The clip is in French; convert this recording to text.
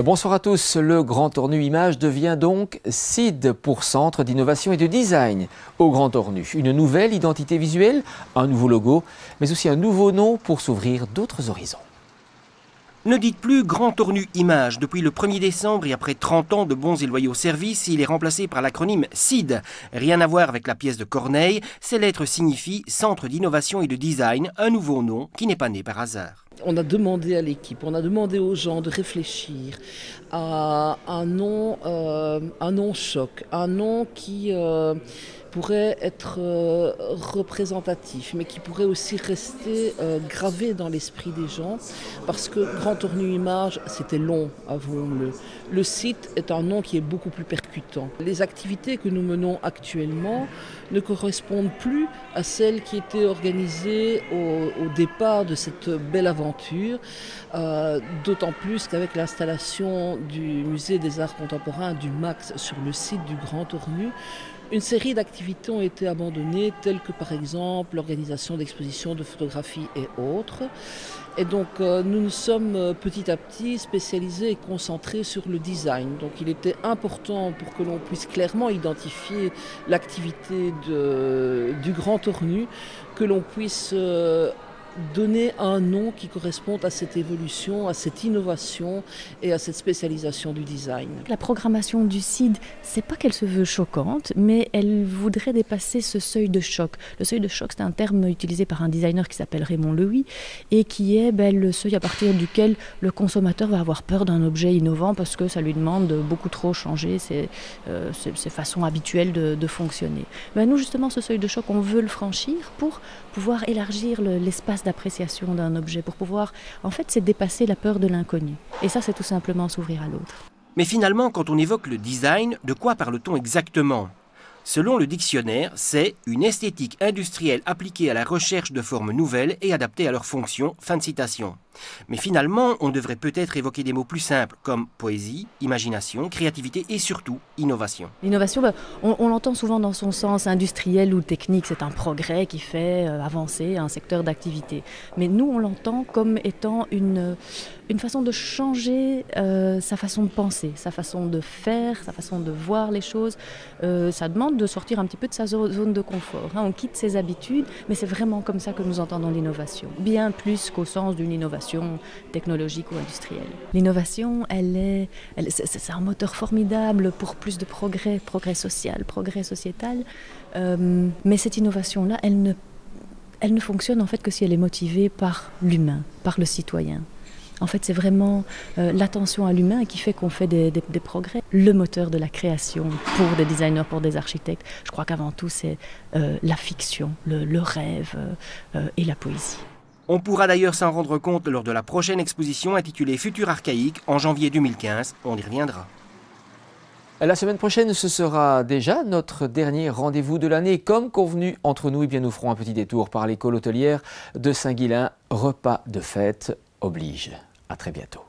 Bonsoir à tous. Le Grand Ornu Image devient donc CID pour Centre d'innovation et de design au Grand Ornu. Une nouvelle identité visuelle, un nouveau logo, mais aussi un nouveau nom pour s'ouvrir d'autres horizons. Ne dites plus Grand Ornu Image. Depuis le 1er décembre et après 30 ans de bons et loyaux services, il est remplacé par l'acronyme CID. Rien à voir avec la pièce de Corneille, ces lettres signifient Centre d'innovation et de design, un nouveau nom qui n'est pas né par hasard. On a demandé à l'équipe, on a demandé aux gens de réfléchir à un nom choc, un nom qui pourrait être représentatif, mais qui pourrait aussi rester gravé dans l'esprit des gens, parce que Grand Ornu Image, c'était long, avouons-le. Le site est un nom qui est beaucoup plus percutant. Les activités que nous menons actuellement ne correspondent plus à celles qui étaient organisées au départ de cette belle aventure, d'autant plus qu'avec l'installation du Musée des Arts Contemporains du MAX sur le site du Grand Ornu, une série d'activités ont été abandonnées, telles que par exemple l'organisation d'expositions de photographie et autres. Et donc nous nous sommes petit à petit spécialisés et concentrés sur le design. Donc il était important pour que l'on puisse clairement identifier l'activité du Grand Ornu, que l'on puisse donner un nom qui corresponde à cette évolution, à cette innovation et à cette spécialisation du design. La programmation du CID, c'est pas qu'elle se veut choquante, mais elle voudrait dépasser ce seuil de choc. Le seuil de choc, c'est un terme utilisé par un designer qui s'appelle Raymond Lewy et qui est le seuil à partir duquel le consommateur va avoir peur d'un objet innovant parce que ça lui demande de beaucoup trop changer ses façons habituelles de fonctionner. Nous, justement, ce seuil de choc, on veut le franchir pour pouvoir élargir l'espace d'appréciation d'un objet, pour pouvoir, en fait, c'est dépasser la peur de l'inconnu. Et ça, c'est tout simplement s'ouvrir à l'autre. Mais finalement, quand on évoque le design, de quoi parle-t-on exactement ? Selon le dictionnaire, c'est une esthétique industrielle appliquée à la recherche de formes nouvelles et adaptée à leurs fonctions. Fin de citation. Mais finalement, on devrait peut-être évoquer des mots plus simples comme poésie, imagination, créativité et surtout innovation. L'innovation, on l'entend souvent dans son sens industriel ou technique. C'est un progrès qui fait avancer un secteur d'activité. Mais nous, on l'entend comme étant une façon de changer sa façon de penser, sa façon de faire, sa façon de voir les choses. Ça demande de sortir un petit peu de sa zone de confort. On quitte ses habitudes, mais c'est vraiment comme ça que nous entendons l'innovation. Bien plus qu'au sens d'une innovation technologique ou industrielle. L'innovation, c'est un moteur formidable pour plus de progrès social, progrès sociétal. Mais cette innovation-là, elle ne fonctionne en fait que si elle est motivée par l'humain, par le citoyen. En fait, c'est vraiment l'attention à l'humain qui fait qu'on fait des progrès. Le moteur de la création pour des designers, pour des architectes, je crois qu'avant tout, c'est la fiction, le rêve et la poésie. On pourra d'ailleurs s'en rendre compte lors de la prochaine exposition intitulée Futur archaïque en janvier 2015. On y reviendra. La semaine prochaine, ce sera déjà notre dernier rendez-vous de l'année. Comme convenu entre nous, nous ferons un petit détour par l'école hôtelière de Saint-Guilain. Repas de fête oblige. À très bientôt.